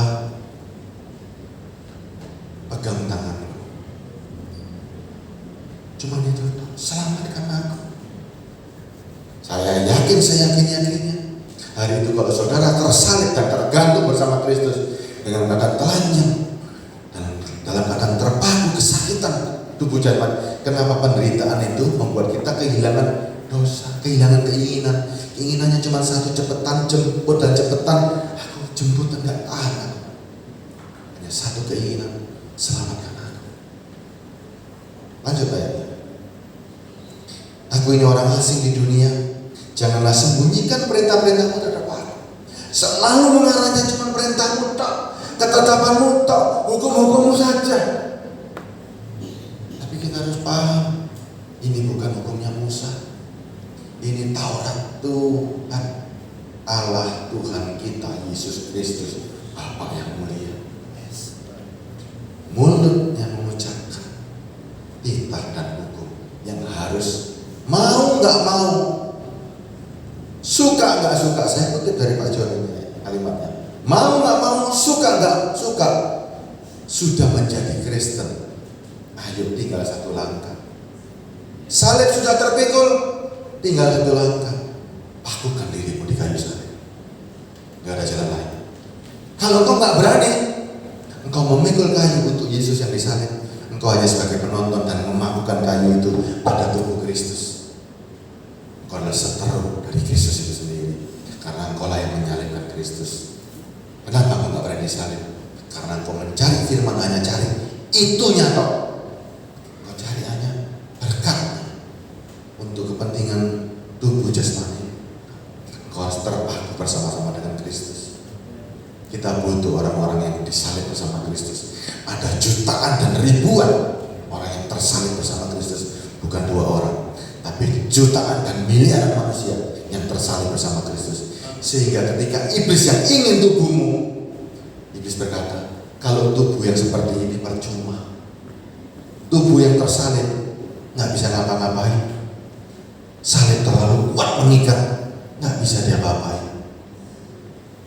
pegang tanganku. Cuma itu, selamatkan aku. Saya yakinnya hari itu kalau saudara tersalib dan tergantung bersama Kristus dengan keadaan telanjang, dalam keadaan terpaku, kesakitan tubuh jasmani. Kenapa penderitaan itu membuat kita kehilangan dosa, kehilangan keinginan. Keinginannya cuma satu, cepetan jemput dan cepetan aku jemput, enggak tahan aku. Hanya satu keinginan, selamatkan aku. Lanjut ayatnya. Aku ini orang asing di dunia, janganlah sembunyikan perintah-perintah-Mu terhadap aku. Selalu mengarahnya cuma perintah-Mu tok, ketetapan-Mu tok, hukum-hukum-Mu saja. Tapi kita harus paham, ini bukan hukumnya Musa. Ini Taurat Tuhan, Allah Tuhan kita Yesus Kristus, Bapa yang mulia. Mulut yang mengucapkan titah dan hukum yang harus mau nggak mau, suka nggak suka. Saya kutip dari Pak John ini kalimatnya. Mau nggak mau, suka nggak suka, sudah menjadi Kristen. Ayo tinggal satu langkah. Salib sudah terpikul, tinggal satu langkah. Pakukan dirimu di kayu salib. Gak ada jalan lain. Kalau engkau nggak berani, engkau memikul kayu untuk Yesus yang disalib, engkau hanya sebagai penonton dan memakukan kayu itu pada tubuh Kristus. Engkau adalah seteru dari Kristus itu sendiri, karena engkau lah yang menyalibkan Kristus. Kenapa engkau nggak berani disalib? Karena engkau mencari firman, hanya cari itunya toh. Engkau cari hanya berkat untuk kepentingan tubuh jasmani. Engkau harus terpaku bersama-sama dengan Kristus. Kita butuh orang-orang yang disalib bersama Kristus. Ada jutaan dan ribuan orang yang tersalib bersama Kristus. Bukan 2 orang, tapi jutaan dan miliaran manusia yang tersalib bersama Kristus. Sehingga ketika iblis yang ingin tubuhmu, iblis berkata, kalau tubuh yang seperti ini percuma. Tubuh yang tersalib nggak bisa ngapa-ngapain. Salib terlalu kuat mengikat, nggak bisa dia apa-apain.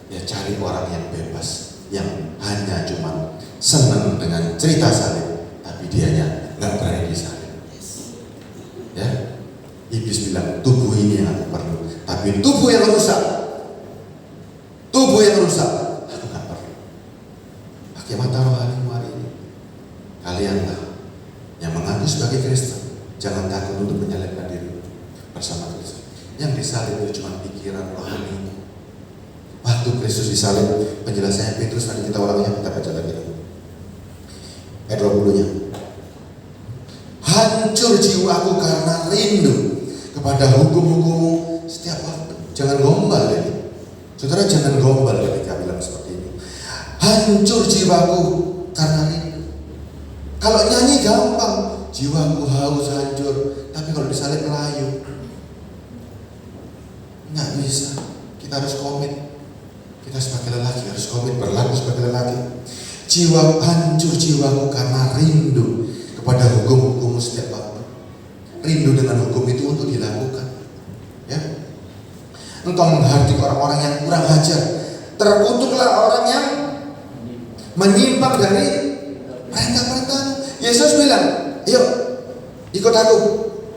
Ya cari orang yang bebas, yang hanya cuma senang dengan cerita salib, tapi dianya nggak berani disalib. Ya, iblis bilang tubuh ini yang aku perlu, tapi tubuh yang rusak, aku nggak perlu. Pakai mata rohanimu hari ini. Kalianlah yang mengaku sebagai Kristen, jangan takut untuk menyalibkan diri bersama Kristus. Yang disalib itu cuma pikiran rohani. Waktu Kristus disalib, penjelasannya Petrus, nanti kita ulangnya, kita baca lagi. Ayat 20-nya. Hancur jiwaku karena rindu kepada hukum-hukum-Mu setiap waktu. Jangan gombal lagi. Saudara jangan gombal ketika bilang seperti ini. Hancur jiwaku karena rindu. Kalau nyanyi gampang, jiwaku haus hancur. Tapi kalau disalib melayu, nggak bisa. Kita harus komit. Kita sebagai lelaki harus komit berlaku sebagai lelaki. Hancur jiwaku karena rindu kepada hukum-hukum setiap waktu. Rindu dengan hukum itu untuk dilakukan. Ya. engkau menghardik orang-orang yang kurang ajar. Terkutuklah orang yang menyimpang dari perintah-perintah. Yesus bilang, "Yuk, ikut aku.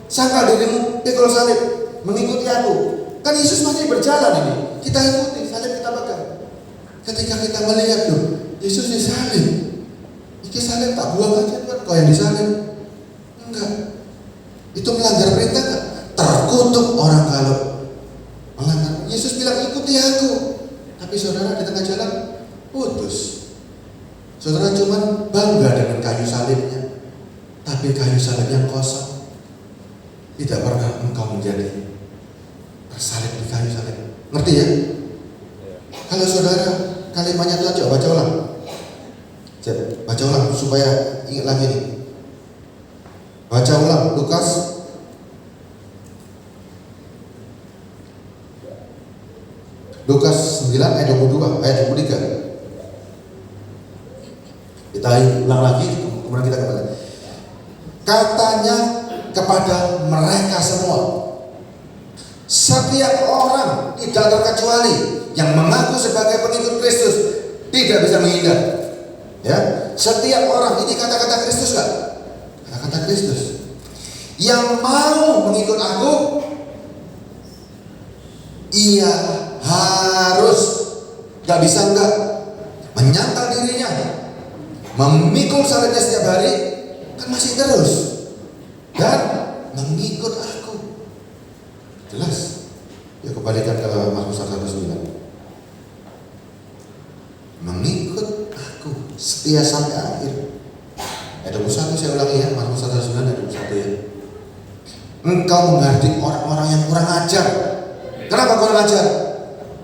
Sangkal dirimu, pikul salib, mengikuti aku." Kan Yesus masih berjalan ini. Kita ikuti, salib kita pegang. Ketika kita melihat tuh, Yesus disalib. Iki salib tak buang aja kan, kau yang disalib. Enggak. Itu melanggar perintah enggak? Terkutuk orang kalau melanggar. Yesus bilang, "Ikuti aku." Tapi saudara di tengah jalan putus. Saudara cuma bangga dengan kayu salibnya, tapi kayu salibnya kosong. Tidak pernah engkau menjadi tersalib di kayu salib. Ngerti ya? Kalau saudara kalimatnya itu aja baca ulang. Baca ulang supaya ingat lagi nih. Baca ulang Lukas Lukas 9 ayat 22 ayat 23. Kita ulang lagi, kemudian kita kembali. Katanya kepada mereka semua, setiap orang tidak terkecuali yang mengaku sebagai pengikut Kristus tidak bisa menghindar. Ya, setiap orang, ini kata-kata Kristus kan? Kata-kata Kristus. Yang mau mengikut aku, ia harus, gak bisa enggak, menyangkal dirinya, memikul salibnya setiap hari, kan masih terus, dan mengikut aku. Jelas? Ya, kembalikan ke Markus 1:9. Mengikut aku setia sampai akhir. Ayat 21 saya ulangi ya, Markus 1:9 ayat 21 ya. Engkau menghardik orang-orang yang kurang ajar. Kenapa kurang ajar?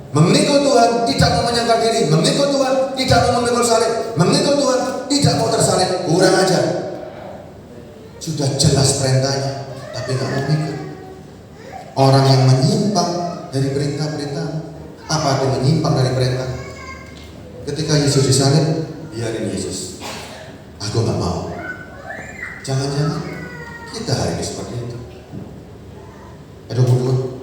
Mengikut Tuhan tidak mau menyangkal diri, mengikut Tuhan tidak mau memikul salib, mengikut Tuhan tidak mau tersalib. Kurang ajar. Sudah jelas perintahnya, tapi nggak mau ikut. Orang yang menyimpang dari perintah-perintah. Apa arti menyimpang dari perintah? Ketika Yesus disalib, biarin Yesus. Aku nggak mau. Jangan-jangan kita hari ini seperti itu. Ayat 22.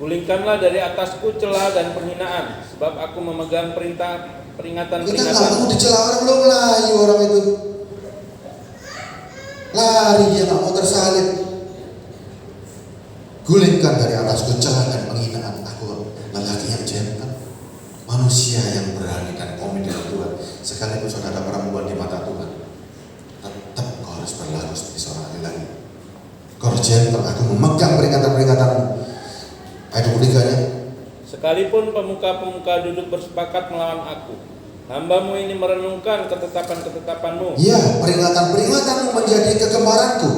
Gulingkanlah dari atasku celah dan penghinaan, sebab aku memegang Kita nggak peringatan-peringatan. mau dicela orang, belum layu orang itu. Lari, dia nggak mau tersalib. Gulingkan dari atasku celah dan penghinaan. Aku lelaki yang jantan, manusia yang berani dan komit dengan Tuhan. Sekalipun saudara perempuan di mata Tuhan, tetap kau harus berlaku seperti seorang laki-laki. Kau harus jantan. Aku memegang peringatan-peringatanmu. Ayat 23-nya. Sekalipun pemuka-pemuka duduk bersepakat melawan aku, hambamu ini merenungkan ketetapan-ketetapanmu. Ya, peringatan-peringatanmu menjadi kegemaranku,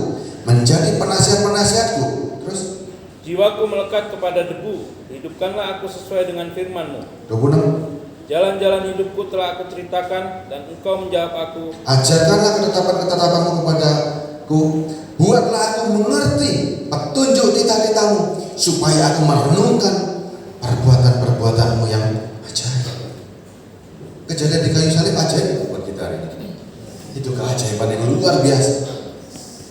menjadi penasihat-penasihatku. Terus Jiwaku melekat kepada debu, hidupkanlah aku sesuai dengan firman-Mu. 26. Jalan-jalan hidupku telah aku ceritakan, dan Engkau menjawab aku. Ajarkanlah ketetapan-ketetapanmu kepadaku, buatlah aku mengerti petunjuk titah-titahmu, supaya aku merenungkan perbuatan-perbuatanmu yang ajaib. Kejadian di kayu salib ajaib buat kita hari ini. Itu keajaiban yang luar biasa.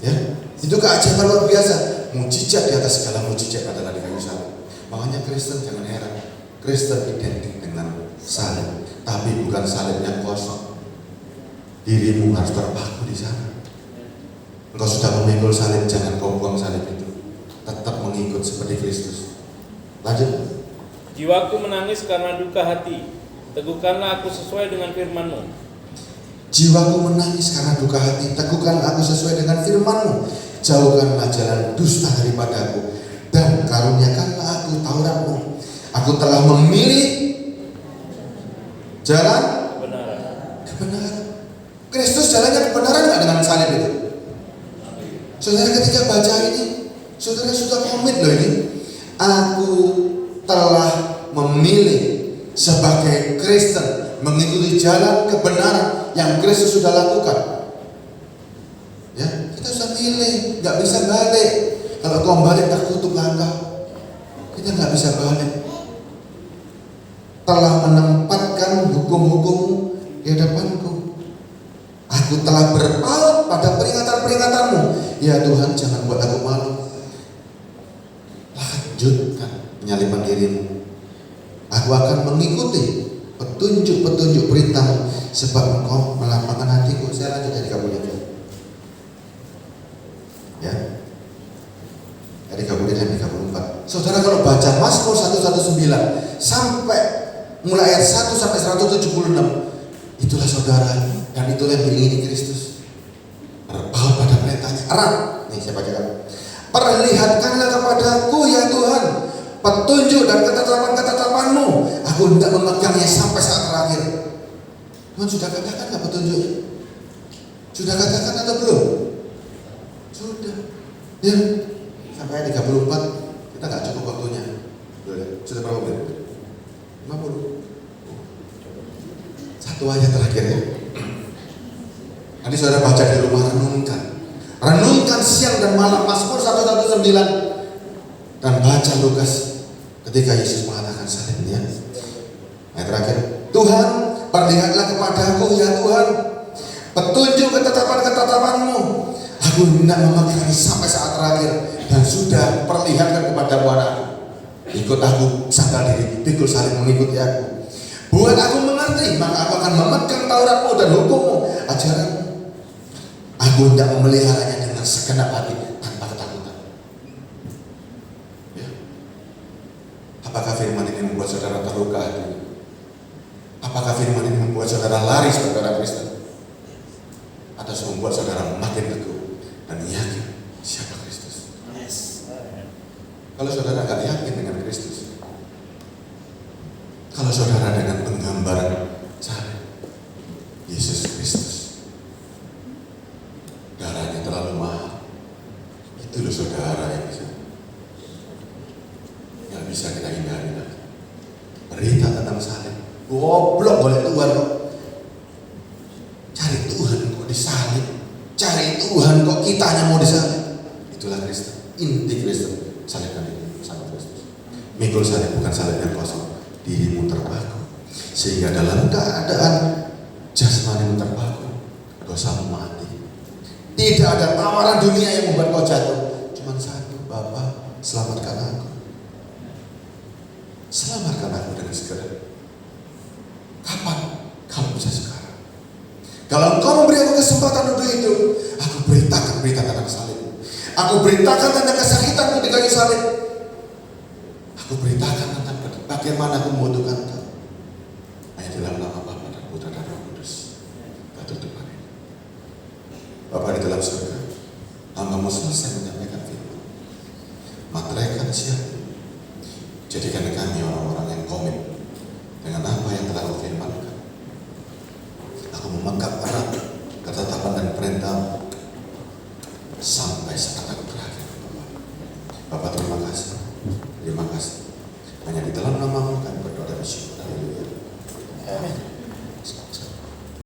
Ya, itu keajaiban luar biasa. Mujizat di atas segala mujizat adalah di kayu salib. Makanya Kristen jangan heran. Kristen identik dengan salib, tapi bukan salib yang kosong. Dirimu harus terpaku di sana. Engkau sudah memikul salib, jangan kau buang salib itu. Tetap mengikut seperti Kristus. Lanjut. Jiwaku menangis karena duka hati, teguhkanlah aku sesuai dengan firman-Mu. Jiwaku menangis karena duka hati, teguhkanlah aku sesuai dengan firman-Mu. Jauhkanlah jalan dusta daripadaku, dan karuniakanlah aku Taurat-Mu. Aku telah memilih jalan kebenaran. Kristus jalannya kebenaran nggak dengan salib itu? Saudara ketika baca ini, saudara sudah komit loh ini. Aku telah memilih sebagai Kristen mengikuti jalan kebenaran yang Kristus sudah lakukan. Ya, kita sudah milih, nggak bisa balik. Kalau kau balik terkutuk langkah, kita nggak bisa balik. Telah menempatkan hukum-hukum di hadapanku. Aku telah berpaut pada peringatan-peringatanmu. Ya Tuhan, jangan buat aku malu. lanjutkan penyaliban dirimu. Aku akan mengikuti petunjuk-petunjuk perintahmu, sebab engkau melapangkan hatiku. Saya lanjut dari kamu lihat. Ya. Dari kamu lihat 34. Saudara kalau baca Mazmur 119 sampai mulai ayat 1 sampai 176, itulah saudara, dan itulah yang diingini Kristus. Berpaut pada perintahnya. Erat. Nih saya bacakan. Perlihatkanlah kepadaku ya Tuhan petunjuk dan ketetapan-ketetapanmu. Aku hendak memegangnya sampai saat terakhir. Tuhan sudah katakan nggak petunjuk? Sudah katakan atau belum? Sudah. Ya. Sampai ayat 34 kita nggak cukup waktunya. Sudah berapa menit? 50. Satu ayat terakhir ya. Nanti saudara baca di rumah, renungkan siang dan malam Mazmur 119 dan baca Lukas ketika Yesus mengatakan salib ya. Ayat terakhir, Tuhan perlihatlah kepadaku ya Tuhan petunjuk ketetapan-ketetapanmu. Aku hendak memegangnya sampai saat terakhir, dan sudah perlihatkan kepadamu anakku. Ikut aku, sandal diri, pikul salib mengikuti aku. Buat aku mengerti, maka aku akan memegang Tauratmu dan hukummu, ajaranmu. Aku hendak memeliharanya dengan segenap hati tanpa ketakutan. Ya. Apakah firman ini membuat saudara terluka hati? Apakah firman ini membuat saudara lari saudara Kristen? Atau membuat saudara makin teguh dan yakin siapa Kristus? Yes. Kalau saudara gak yakin dengan Kristus, kalau saudara dengan penggambaran salib Yesus Kristus, darahnya terlalu mahal, itu loh saudara yang bisa kita hindari lagi. Berita tentang salib, goblok boleh Tuhan kok. Cari Tuhan kok disalib, cari Tuhan kok kitanya mau disalib. Itulah Kristen, inti Kristen, salibkan diri sama Kristus. Mikul salib bukan salib yang kosong, dirimu terpaku, sehingga dalam keadaan jasmanimu terpaku, dosamu mati. Tidak ada tawaran dunia yang membuat kau jatuh. Cuma satu, Bapa, selamatkan aku. Selamatkan aku dengan segera. Kapan? Kalau bisa sekarang. Kalau engkau memberi aku kesempatan untuk itu, aku beritakan berita tentang salib. Aku beritakan tentang kesakitanmu di kayu salib. Aku beritakan tentang bagaimana aku membutuhkan engkau. Hanya dalam nama Bapa dan Putra dan Roh Kudus. Kita tutup hari ini. Bapa di dalam surga, hamba-Mu selesai menyampaikan firman. Materaikan siapa? Jadikan kami orang-orang yang komit dengan apa yang telah Kau firmankan. Aku memegang erat ketetapan dan perintah sampai saat aku terakhir. Bapak terima kasih. Hanya di dalam nama-Mu